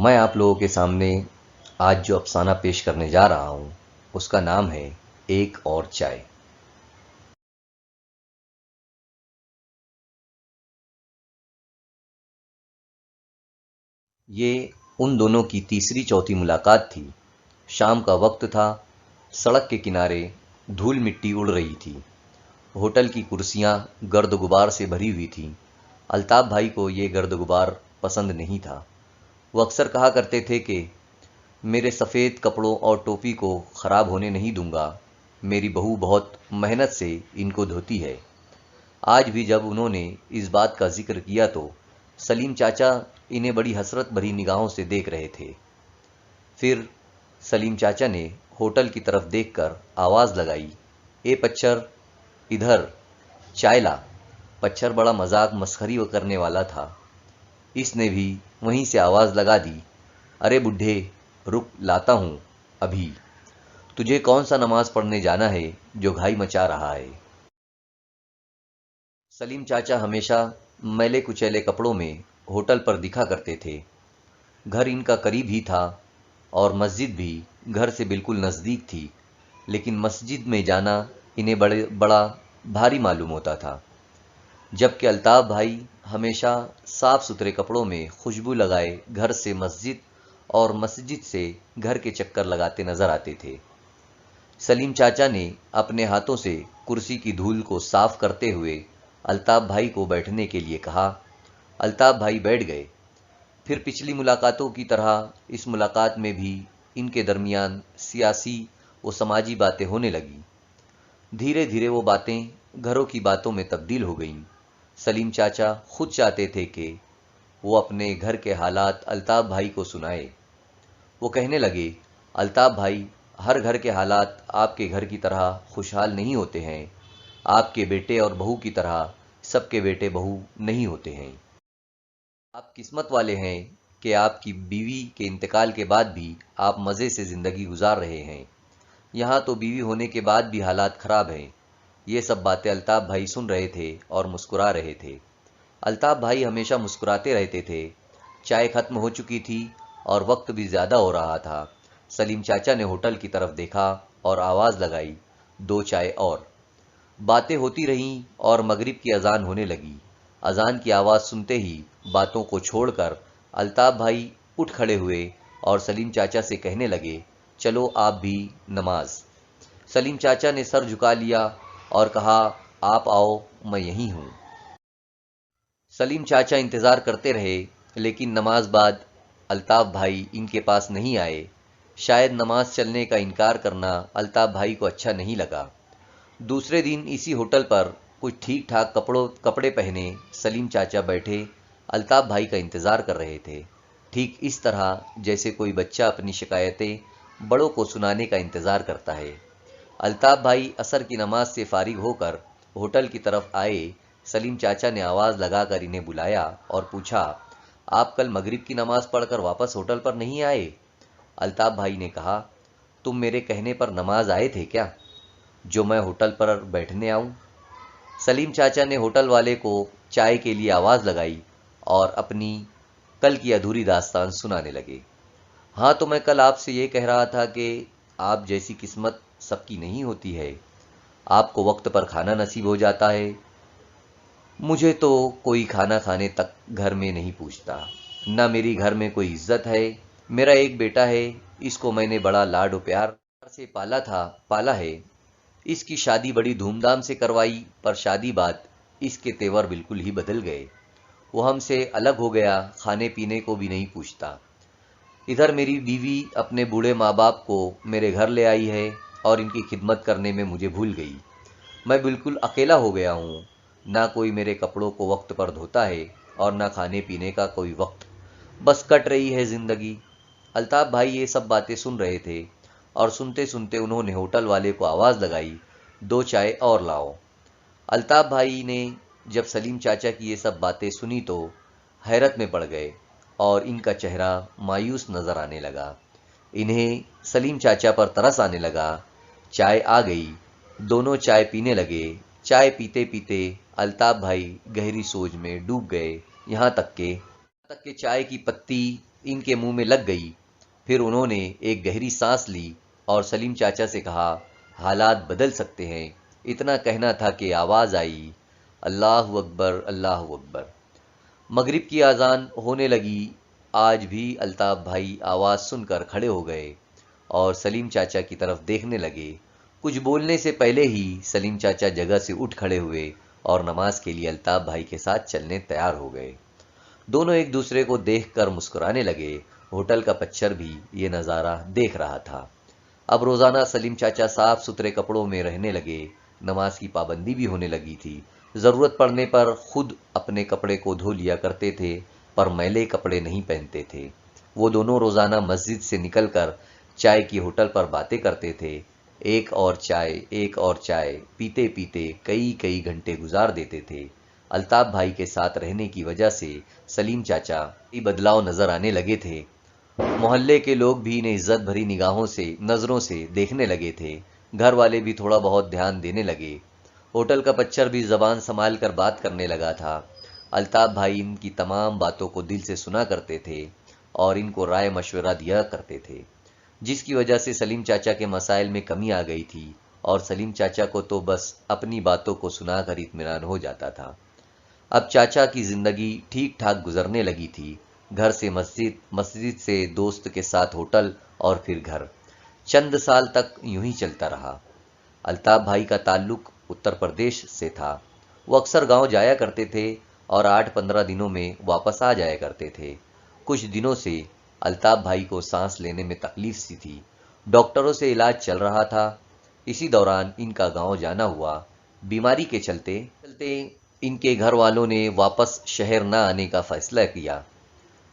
میں آپ لوگوں کے سامنے آج جو افسانہ پیش کرنے جا رہا ہوں اس کا نام ہے ایک اور چائے۔ یہ ان دونوں کی تیسری چوتھی ملاقات تھی۔ شام کا وقت تھا، سڑک کے کنارے دھول مٹی اڑ رہی تھی، ہوٹل کی کرسیاں گرد غبار سے بھری ہوئی تھیں۔ الطاف بھائی کو یہ گرد غبار پسند نہیں تھا۔ وہ اکثر کہا کرتے تھے کہ میرے سفید کپڑوں اور ٹوپی کو خراب ہونے نہیں دوں گا، میری بہو بہت محنت سے ان کو دھوتی ہے۔ آج بھی جب انہوں نے اس بات کا ذکر کیا تو سلیم چاچا انہیں بڑی حسرت بھری نگاہوں سے دیکھ رہے تھے۔ پھر سلیم چاچا نے ہوٹل کی طرف دیکھ کر آواز لگائی، اے پچھر، ادھر چائے لا۔ پچھر بڑا مذاق مسخری کرنے والا تھا، اس نے بھی وہیں سے آواز لگا دی، ارے بڈھے رک، لاتا ہوں ابھی۔ تجھے کون سا نماز پڑھنے جانا ہے جو گھائی مچا رہا ہے؟ سلیم چاچا ہمیشہ میلے کچیلے کپڑوں میں ہوٹل پر دکھا کرتے تھے۔ گھر ان کا قریب ہی تھا اور مسجد بھی گھر سے بالکل نزدیک تھی، لیکن مسجد میں جانا انہیں بڑا بھاری معلوم ہوتا تھا، جبکہ الطاف بھائی ہمیشہ صاف ستھرے کپڑوں میں خوشبو لگائے گھر سے مسجد اور مسجد سے گھر کے چکر لگاتے نظر آتے تھے۔ سلیم چاچا نے اپنے ہاتھوں سے کرسی کی دھول کو صاف کرتے ہوئے الطاف بھائی کو بیٹھنے کے لیے کہا۔ الطاف بھائی بیٹھ گئے۔ پھر پچھلی ملاقاتوں کی طرح اس ملاقات میں بھی ان کے درمیان سیاسی و سماجی باتیں ہونے لگیں۔ دھیرے دھیرے وہ باتیں گھروں کی باتوں میں تبدیل ہو گئیں۔ سلیم چاچا خود چاہتے تھے کہ وہ اپنے گھر کے حالات الطاف بھائی کو سنائے۔ وہ کہنے لگے، الطاف بھائی، ہر گھر کے حالات آپ کے گھر کی طرح خوشحال نہیں ہوتے ہیں۔ آپ کے بیٹے اور بہو کی طرح سب کے بیٹے بہو نہیں ہوتے ہیں۔ آپ قسمت والے ہیں کہ آپ کی بیوی کے انتقال کے بعد بھی آپ مزے سے زندگی گزار رہے ہیں۔ یہاں تو بیوی ہونے کے بعد بھی حالات خراب ہیں۔ یہ سب باتیں الطاف بھائی سن رہے تھے اور مسکرا رہے تھے۔ الطاف بھائی ہمیشہ مسکراتے رہتے تھے۔ چائے ختم ہو چکی تھی اور وقت بھی زیادہ ہو رہا تھا۔ سلیم چاچا نے ہوٹل کی طرف دیکھا اور آواز لگائی، دو چائے اور۔ باتیں ہوتی رہیں اور مغرب کی اذان ہونے لگی۔ اذان کی آواز سنتے ہی باتوں کو چھوڑ کر الطاف بھائی اٹھ کھڑے ہوئے اور سلیم چاچا سے کہنے لگے، چلو آپ بھی نماز۔ سلیم چاچا نے سر جھکا لیا اور کہا، آپ آؤ، میں یہیں ہوں۔ سلیم چاچا انتظار کرتے رہے، لیکن نماز بعد الطاف بھائی ان کے پاس نہیں آئے۔ شاید نماز چلنے کا انکار کرنا الطاف بھائی کو اچھا نہیں لگا۔ دوسرے دن اسی ہوٹل پر کچھ ٹھیک ٹھاک کپڑے پہنے سلیم چاچا بیٹھے الطاف بھائی کا انتظار کر رہے تھے، ٹھیک اس طرح جیسے کوئی بچہ اپنی شکایتیں بڑوں کو سنانے کا انتظار کرتا ہے۔ الطاف بھائی عصر کی نماز سے فارغ ہو کر ہوٹل کی طرف آئے۔ سلیم چاچا نے آواز لگا کر انہیں بلایا اور پوچھا، آپ کل مغرب کی نماز پڑھ کر واپس ہوٹل پر نہیں آئے؟ الطاف بھائی نے کہا، تم میرے کہنے پر نماز آئے تھے کیا، جو میں ہوٹل پر بیٹھنے آؤں؟ سلیم چاچا نے ہوٹل والے کو چائے کے لیے آواز لگائی اور اپنی کل کی ادھوری داستان سنانے لگے۔ ہاں تو میں کل آپ سے یہ کہہ رہا تھا کہ آپ جیسی قسمت سب کی نہیں ہوتی ہے۔ آپ کو وقت پر کھانا نصیب ہو جاتا ہے، مجھے تو کوئی کھانا کھانے تک گھر میں نہیں پوچھتا، نہ میری گھر میں کوئی عزت ہے۔ میرا ایک بیٹا ہے، اس کو میں نے بڑا لاڈ و پیار سے پالا ہے۔ اس کی شادی بڑی دھوم دھام سے کروائی، پر شادی بعد اس کے تیور بالکل ہی بدل گئے۔ وہ ہم سے الگ ہو گیا، کھانے پینے کو بھی نہیں پوچھتا۔ ادھر میری بیوی اپنے بوڑھے ماں باپ کو میرے گھر لے آئی ہے اور ان کی خدمت کرنے میں مجھے بھول گئی۔ میں بالکل اکیلا ہو گیا ہوں، نہ کوئی میرے کپڑوں کو وقت پر دھوتا ہے اور نہ کھانے پینے کا کوئی وقت، بس کٹ رہی ہے زندگی۔ الطاف بھائی یہ سب باتیں سن رہے تھے اور سنتے سنتے انہوں نے ہوٹل والے کو آواز لگائی، دو چائے اور لاؤ۔ الطاف بھائی نے جب سلیم چاچا کی یہ سب باتیں سنی تو حیرت میں پڑ گئے اور ان کا چہرہ مایوس نظر آنے لگا۔ انہیں سلیم چاچا پر ترس آنے لگا۔ چائے آ گئی، دونوں چائے پینے لگے۔ چائے پیتے پیتے الطاف بھائی گہری سوچ میں ڈوب گئے، یہاں تک کہ چائے کی پتی ان کے منہ میں لگ گئی۔ پھر انہوں نے ایک گہری سانس لی اور سلیم چاچا سے کہا، حالات بدل سکتے ہیں۔ اتنا کہنا تھا کہ آواز آئی، اللہ اکبر، اللہ اکبر۔ مغرب کی اذان ہونے لگی۔ آج بھی الطاف بھائی آواز سن کر کھڑے ہو گئے اور سلیم چاچا کی طرف دیکھنے لگے۔ کچھ بولنے سے پہلے ہی سلیم چاچا جگہ سے اٹھ کھڑے ہوئے اور نماز کے لیے الطاف بھائی کے ساتھ چلنے تیار ہو گئے۔ دونوں ایک دوسرے کو دیکھ کر مسکرانے لگے۔ ہوٹل کا پچر بھی یہ نظارہ دیکھ رہا تھا۔ اب روزانہ سلیم چاچا صاف ستھرے کپڑوں میں رہنے لگے۔ نماز کی پابندی بھی ہونے لگی تھی۔ ضرورت پڑنے پر خود اپنے کپڑے کو دھو لیا کرتے تھے، پر میلے کپڑے نہیں پہنتے تھے۔ وہ دونوں روزانہ مسجد سے نکل کر چائے کی ہوٹل پر باتیں کرتے تھے۔ ایک اور چائے پیتے پیتے کئی گھنٹے گزار دیتے تھے۔ الطاف بھائی کے ساتھ رہنے کی وجہ سے سلیم چاچا کی بدلاؤ نظر آنے لگے تھے۔ محلے کے لوگ بھی انہیں عزت بھری نظروں سے دیکھنے لگے تھے۔ گھر والے بھی تھوڑا بہت دھیان دینے لگے۔ ہوٹل کا پچر بھی زبان سنبھال کر بات کرنے لگا تھا۔ الطاف بھائی ان کی تمام باتوں کو دل سے سنا کرتے تھے اور ان کو رائے مشورہ دیا کرتے تھے، جس کی وجہ سے سلیم چاچا کے مسائل میں کمی آ گئی تھی اور سلیم چاچا کو تو بس اپنی باتوں کو سنا کر اطمینان ہو جاتا تھا۔ اب چاچا کی زندگی ٹھیک ٹھاک گزرنے لگی تھی۔ گھر سے مسجد، مسجد سے دوست کے ساتھ ہوٹل اور پھر گھر۔ چند سال تک یوں ہی چلتا رہا۔ الطاف بھائی کا تعلق اتر پردیش سے تھا۔ وہ اکثر گاؤں جایا کرتے تھے اور 8-15 دنوں میں واپس آ جایا کرتے تھے۔ کچھ دنوں سے الطاف بھائی کو سانس لینے میں تکلیف سی تھی۔ ڈاکٹروں سے علاج چل رہا تھا۔ اسی دوران ان کا گاؤں جانا ہوا۔ بیماری کے چلتے ان کے گھر والوں نے واپس شہر نہ آنے کا فیصلہ کیا۔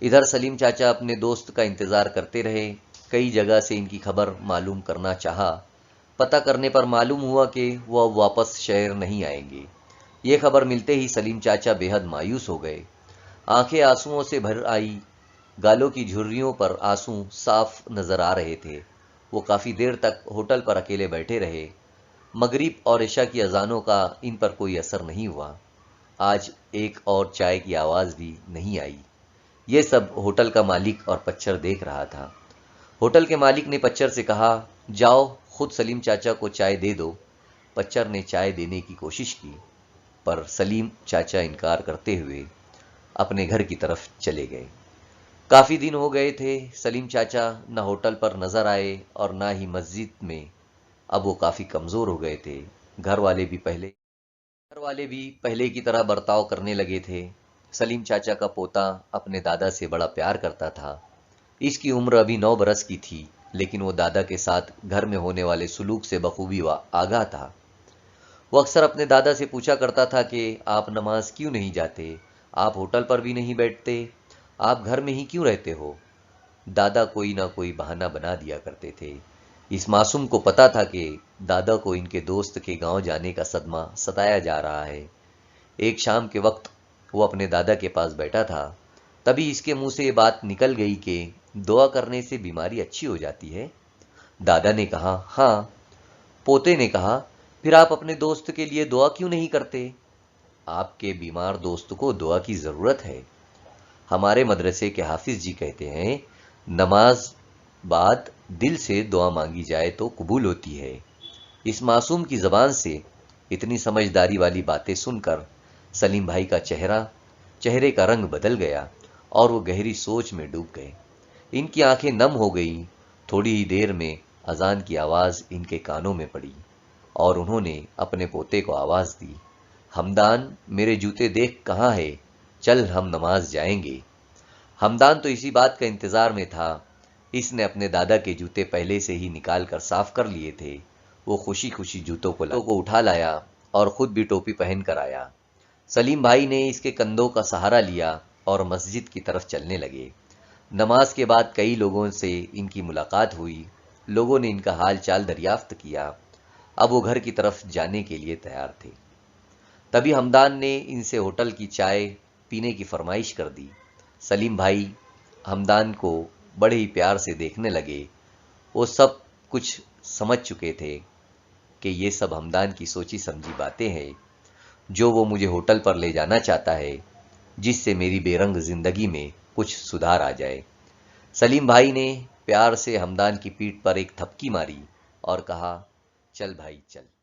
ادھر سلیم چاچا اپنے دوست کا انتظار کرتے رہے۔ کئی جگہ سے ان کی خبر معلوم کرنا چاہا۔ پتہ کرنے پر معلوم ہوا کہ وہ اب واپس شہر نہیں آئیں گے۔ یہ خبر ملتے ہی سلیم چاچا بے حد مایوس ہو گئے۔ آنکھیں آنسوؤں سے بھر آئی۔ گالوں کی جھریوں پر آنسو صاف نظر آ رہے تھے۔ وہ کافی دیر تک ہوٹل پر اکیلے بیٹھے رہے۔ مغرب اور عشاء کی اذانوں کا ان پر کوئی اثر نہیں ہوا۔ آج ایک اور چائے کی آواز بھی نہیں آئی۔ یہ سب ہوٹل کا مالک اور پچر دیکھ رہا تھا۔ ہوٹل کے مالک نے پچر سے کہا، جاؤ خود سلیم چاچا کو چائے دے دو۔ پچر نے چائے دینے کی کوشش کی، پر سلیم چاچا انکار کرتے ہوئے اپنے گھر کی طرف چلے گئے۔ کافی دن ہو گئے تھے، سلیم چاچا نہ ہوٹل پر نظر آئے اور نہ ہی مسجد میں۔ اب وہ کافی کمزور ہو گئے تھے۔ گھر والے بھی پہلے کی طرح برتاؤ کرنے لگے تھے۔ سلیم چاچا کا پوتا اپنے دادا سے بڑا پیار کرتا تھا۔ اس کی عمر ابھی 9 برس کی تھی، لیکن وہ دادا کے ساتھ گھر میں ہونے والے سلوک سے بخوبی آگاہ تھا۔ وہ اکثر اپنے دادا سے پوچھا کرتا تھا کہ آپ نماز کیوں نہیں جاتے؟ آپ ہوٹل پر بھی نہیں بیٹھتے؟ آپ گھر میں ہی کیوں رہتے ہو؟ دادا کوئی نہ کوئی بہانہ بنا دیا کرتے تھے۔ اس معصوم کو پتا تھا کہ دادا کو ان کے دوست کے گاؤں جانے کا صدمہ ستایا جا رہا ہے۔ ایک شام کے وقت وہ اپنے دادا کے پاس بیٹھا تھا، تبھی اس کے منہ سے یہ بات نکل گئی کہ دعا کرنے سے بیماری اچھی ہو جاتی ہے۔ دادا نے کہا، ہاں۔ پوتے نے کہا، پھر آپ اپنے دوست کے لیے دعا کیوں نہیں کرتے؟ آپ کے بیمار دوست کو دعا کی ضرورت ہے۔ ہمارے مدرسے کے حافظ جی کہتے ہیں، نماز بعد دل سے دعا مانگی جائے تو قبول ہوتی ہے۔ اس معصوم کی زبان سے اتنی سمجھداری والی باتیں سن کر سلیم بھائی کا چہرے کا رنگ بدل گیا اور وہ گہری سوچ میں ڈوب گئے۔ ان کی آنکھیں نم ہو گئیں۔ تھوڑی ہی دیر میں اذان کی آواز ان کے کانوں میں پڑی اور انہوں نے اپنے پوتے کو آواز دی، ہمدان میرے جوتے دیکھ کہاں ہے، چل ہم نماز جائیں گے۔ ہمدان تو اسی بات کا انتظار میں تھا۔ اس نے اپنے دادا کے جوتے پہلے سے ہی نکال کر صاف کر لیے تھے۔ وہ خوشی خوشی جوتوں کو اٹھا لایا اور خود بھی ٹوپی پہن کر آیا۔ سلیم بھائی نے اس کے کندھوں کا سہارا لیا اور مسجد کی طرف چلنے لگے۔ نماز کے بعد کئی لوگوں سے ان کی ملاقات ہوئی۔ لوگوں نے ان کا حال چال دریافت کیا۔ اب وہ گھر کی طرف جانے کے لیے تیار تھے۔ تبھی ہمدان نے ان سے ہوٹل کی چائے پینے کی فرمائش کر دی۔ سلیم بھائی ہمدان کو بڑے ہی پیار سے دیکھنے لگے۔ وہ سب کچھ سمجھ چکے تھے کہ یہ سب ہمدان کی سوچی سمجھی باتیں ہیں، جو وہ مجھے ہوٹل پر لے جانا چاہتا ہے، جس سے میری بے رنگ زندگی میں کچھ سدھار آ جائے۔ سلیم بھائی نے پیار سے ہمدان کی پیٹھ پر ایک تھپکی ماری اور کہا، چل بھائی چل۔